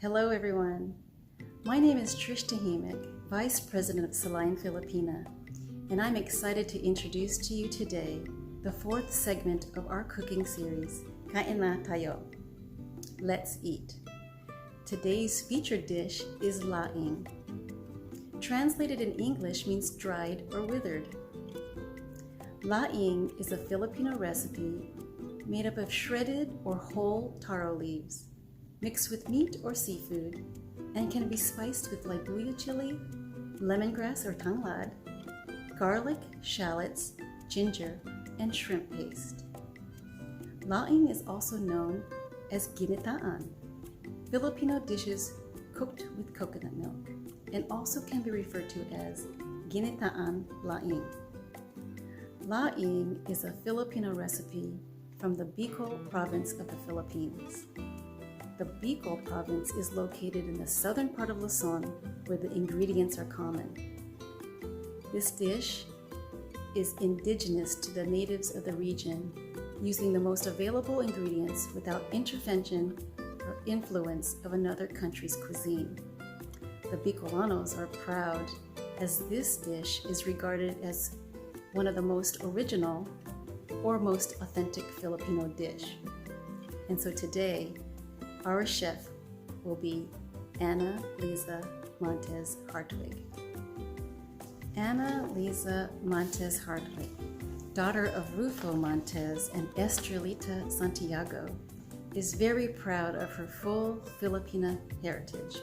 Hello everyone. My name is Trish Tahimic, Vice President of Silayan Filipina, and I'm excited to introduce to you today the fourth segment of our cooking series, Kain na tayo. Let's eat. Today's featured dish is Laing. Translated in English means dried or withered. Laing is a Filipino recipe made up of shredded or whole taro leaves, mixed with meat or seafood, and can be spiced with libuya chili, lemongrass or tanglad, garlic, shallots, ginger, and shrimp paste. Laing is also known as ginitaan, Filipino dishes cooked with coconut milk, and also can be referred to as ginitaan laing. Laing is a Filipino recipe from the Bicol province of the Philippines. The Bicol province is located in the southern part of Luzon, where the ingredients are common. This dish is indigenous to the natives of the region, using the most available ingredients without intervention or influence of another country's cuisine. The Bicolanos are proud, as this dish is regarded as one of the most original or most authentic Filipino dish. And so today, our chef will be Ana Liza Montes Hartwig. Ana Liza Montes Hartwig, daughter of Rufo Montes and Estrelita Santiago, is very proud of her full Filipina heritage.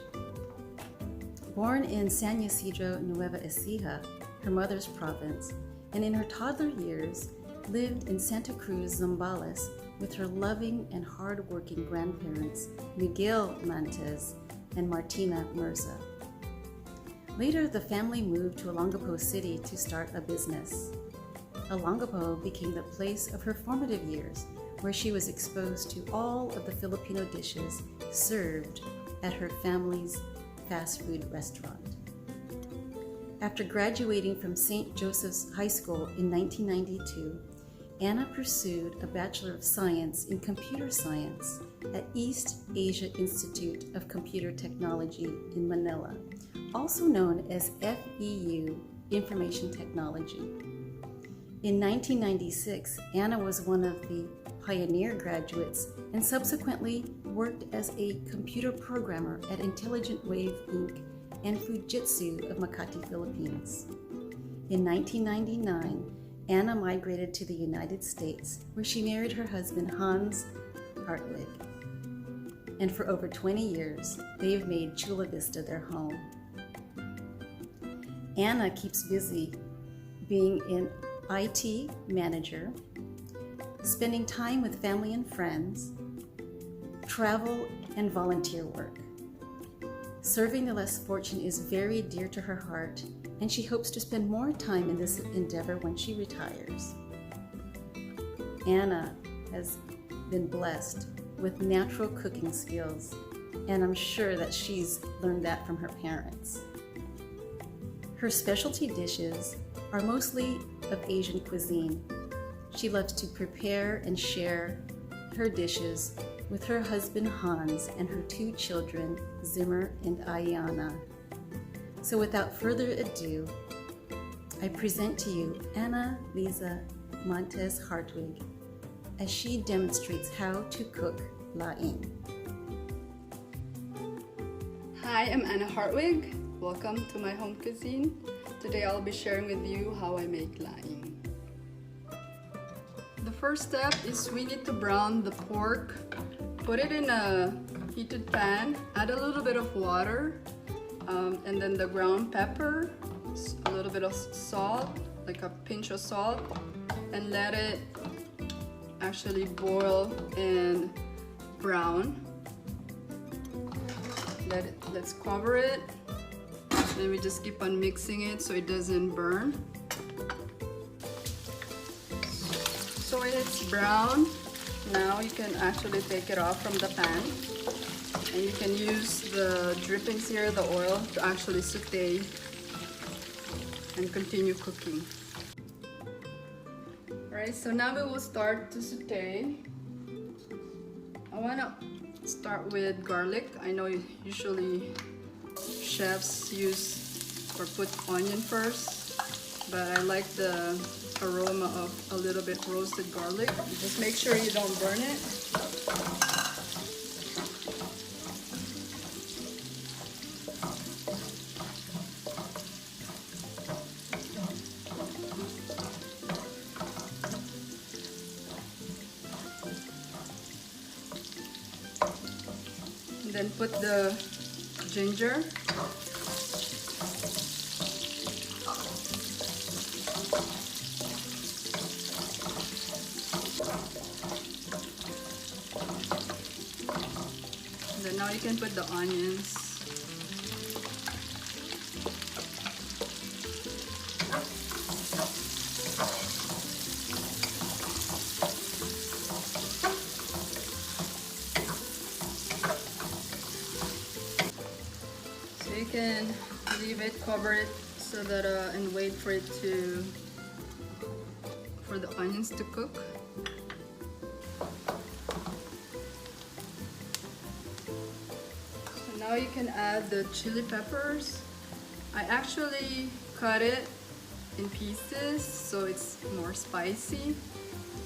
Born in San Ysidro, Nueva Ecija, her mother's province, and in her toddler years lived in Santa Cruz, Zambales, with her loving and hard-working grandparents, Miguel Montes and Martina Mirza. Later, the family moved to Olongapo City to start a business. Olongapo became the place of her formative years, where she was exposed to all of the Filipino dishes served at her family's fast food restaurant. After graduating from St. Joseph's High School in 1992, Ana pursued a Bachelor of Science in Computer Science at East Asia Institute of Computer Technology in Manila, also known as FEU Information Technology. In 1996, Ana was one of the pioneer graduates and subsequently worked as a computer programmer at Intelligent Wave Inc. and Fujitsu of Makati, Philippines. In 1999, Ana migrated to the United States, where she married her husband Hans Hartwig. And for over 20 years, they've made Chula Vista their home. Ana keeps busy being an IT manager, spending time with family and friends, travel, and volunteer work. Serving the less fortunate is very dear to her heart, and she hopes to spend more time in this endeavor when she retires. Ana has been blessed with natural cooking skills, and I'm sure that she's learned that from her parents. Her specialty dishes are mostly of Asian cuisine. She loves to prepare and share her dishes with her husband Hans and her two children, Zimmer and Ayana. So without further ado, I present to you Ana Liza Montes Hartwig as she demonstrates how to cook laing. Hi, I'm Ana Hartwig. Welcome to my home cuisine. Today I'll be sharing with you how I make laing. The first step is we need to brown the pork. Put it in a heated pan, add a little bit of water, and then the ground pepper, a little bit of salt, like a pinch of salt, and let it actually boil and brown. Let's cover it. Then we just keep on mixing it so it doesn't burn. So when it's brown, now you can actually take it off from the pan, and you can use the drippings here, the oil, to actually saute and continue cooking. Alright, so now we will start to saute. I want to Start with garlic. I know usually chefs use or put onion first, but I like the aroma of a little bit roasted garlic. Just make sure you don't burn it. And then put the ginger. And then now you can put the onions. So you can leave it, cover it, so that and wait for it for the onions to cook. So now you can add the chili peppers. I actually cut it in pieces so it's more spicy,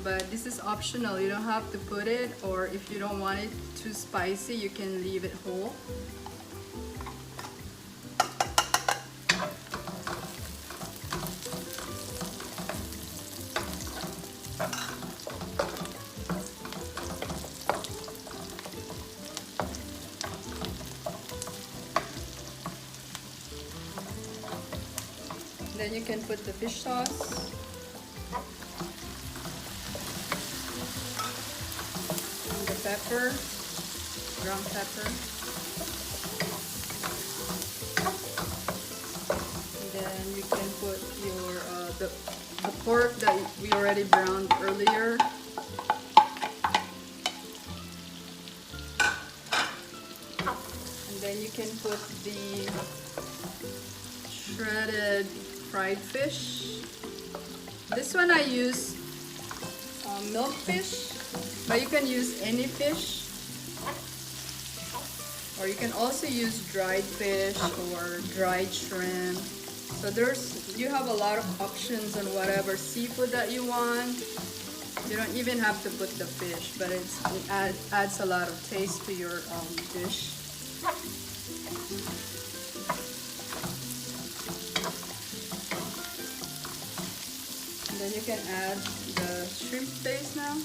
but this is optional. You don't have to put it, or if you don't want it too spicy, you can leave it whole. Then you can put the fish sauce. And the pepper, ground pepper. And then you can put your the pork that we already browned earlier. And then you can put the shredded fried fish. This one I use milk fish, but you can use any fish, or you can also use dried fish or dried shrimp. So you have a lot of options on whatever seafood that you want. You don't even have to put the fish, but it adds a lot of taste to your dish. Then you can add the shrimp paste now,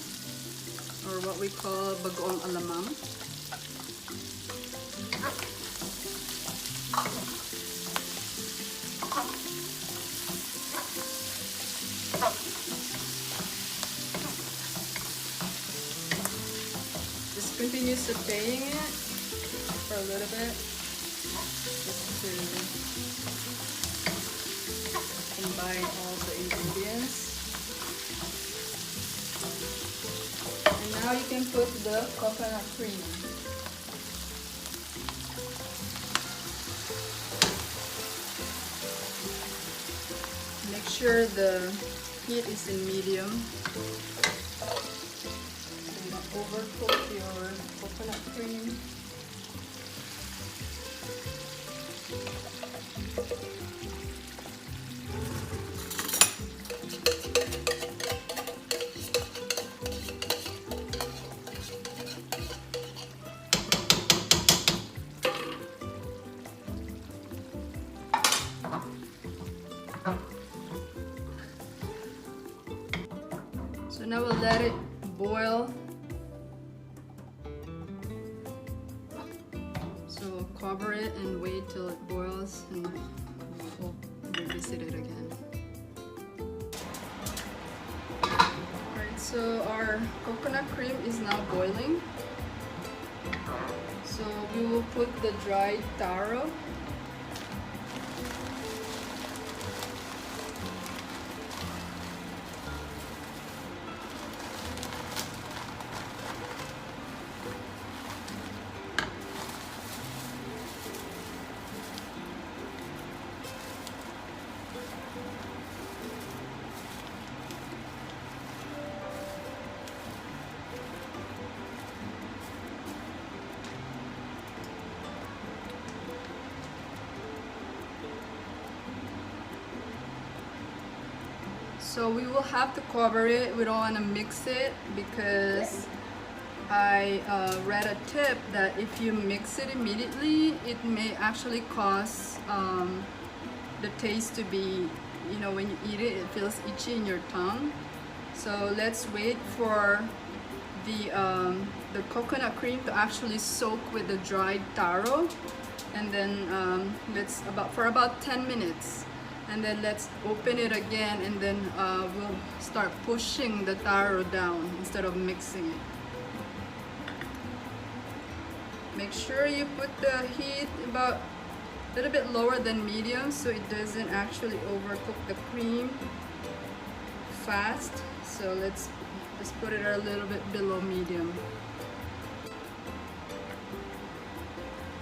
or what we call bagoong alamang. Just continue sauteing it for a little bit, just to combine all the ingredients. And now you can put the coconut cream. Make sure the heat is in medium. Do not overcook your coconut cream. So now we'll let it boil. So we'll cover it and wait till it boils, and we'll revisit it again. Alright, so our coconut cream is now boiling. So we will put the dried taro. So we will have to cover it. We don't want to mix it because I read a tip that if you mix it immediately, it may actually cause the taste to be, you know, when you eat it, it feels itchy in your tongue. So let's wait for the coconut cream to actually soak with the dried taro, and then for about 10 minutes. And then let's open it again, and then we'll start pushing the taro down instead of mixing it. Make sure you put the heat about a little bit lower than medium so it doesn't actually overcook the cream fast. So let's just put it a little bit below medium.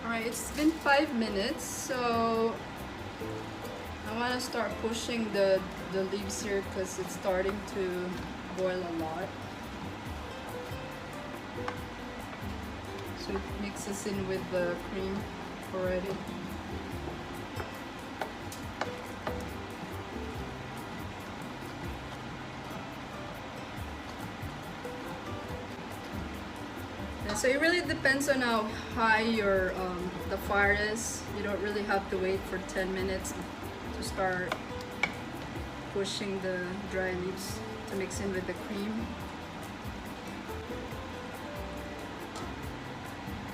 Alright, it's been 5 minutes, so I want to start pushing the leaves here because it's starting to boil a lot. So it mixes in with the cream already. And so it really depends on how high your the fire is. You don't really have to wait for 10 minutes to start pushing the dry leaves to mix in with the cream.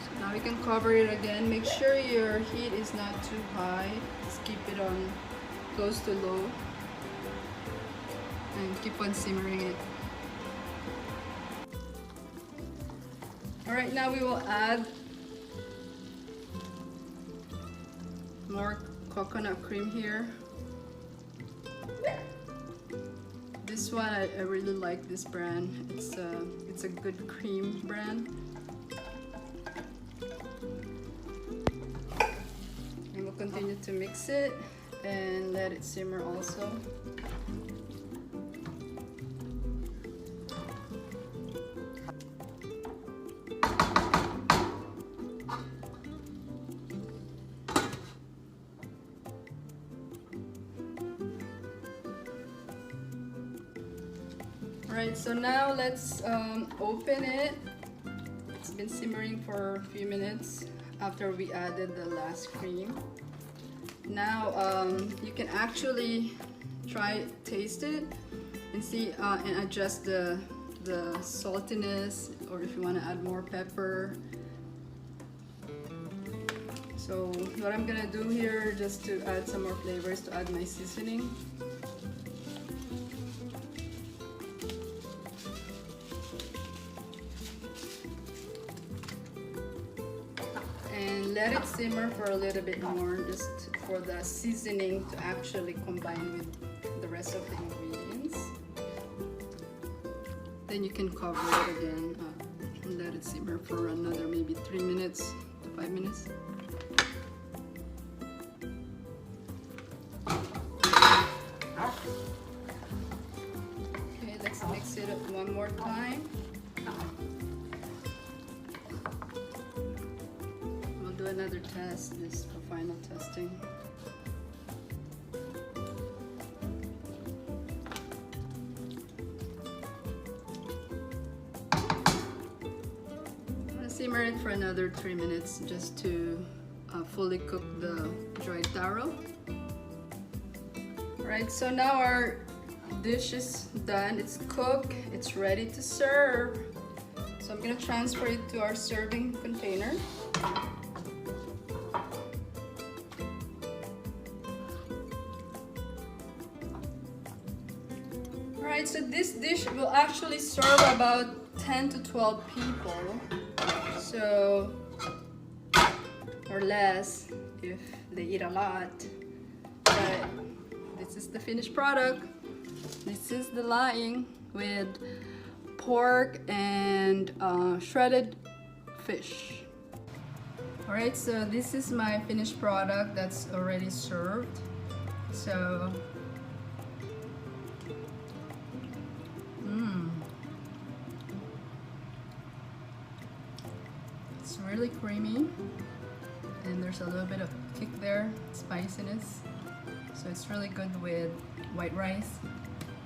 So now we can cover it again. Make sure your heat is not too high. Just keep it on close to low and keep on simmering it. Alright, now we will add more coconut cream here. This one, I really like this brand. It's a good cream brand. And we'll continue to mix it and let it simmer also. Alright, so now let's open it. It's been simmering for a few minutes after we added the last cream. Now you can actually taste it and see and adjust the saltiness, or if you want to add more pepper. So what I'm gonna do here, just to add some more flavors, to add my seasoning. Let it simmer for a little bit more, just for the seasoning to actually combine with the rest of the ingredients. Then you can cover it again and let it simmer for another maybe 3 minutes to 5 minutes. Okay, let's mix it up one more time. Do another test, this for final testing. I'm gonna simmer it for another 3 minutes just to fully cook the dried taro. Alright, so now our dish is done. It's cooked, it's ready to serve. So I'm gonna transfer it to our serving container. Alright, so this dish will actually serve about 10 to 12 people, so, or less if they eat a lot. But this is the finished product. This is the Laing with pork and shredded fish. Alright, so this is my finished product that's already served. So it's really creamy, and there's a little bit of kick there, spiciness. So it's really good with white rice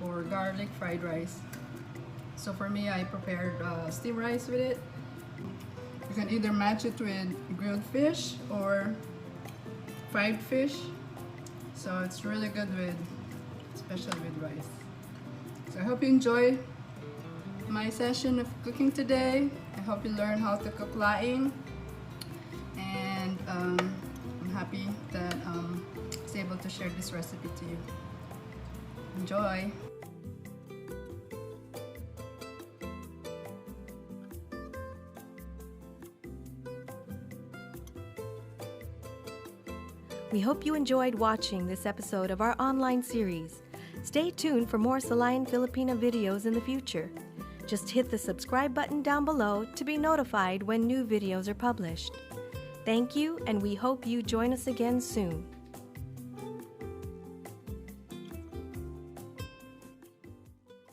or garlic fried rice. So for me, I prepared steamed rice with it. You can either match it with grilled fish or fried fish. So it's really good with, especially with rice. So I hope you enjoy my session of cooking today. I hope you learn how to cook laing. And I'm happy that I was able to share this recipe to you. Enjoy! We hope you enjoyed watching this episode of our online series. Stay tuned for more Silayan Filipina videos in the future. Just hit the subscribe button down below to be notified when new videos are published. Thank you, and we hope you join us again soon.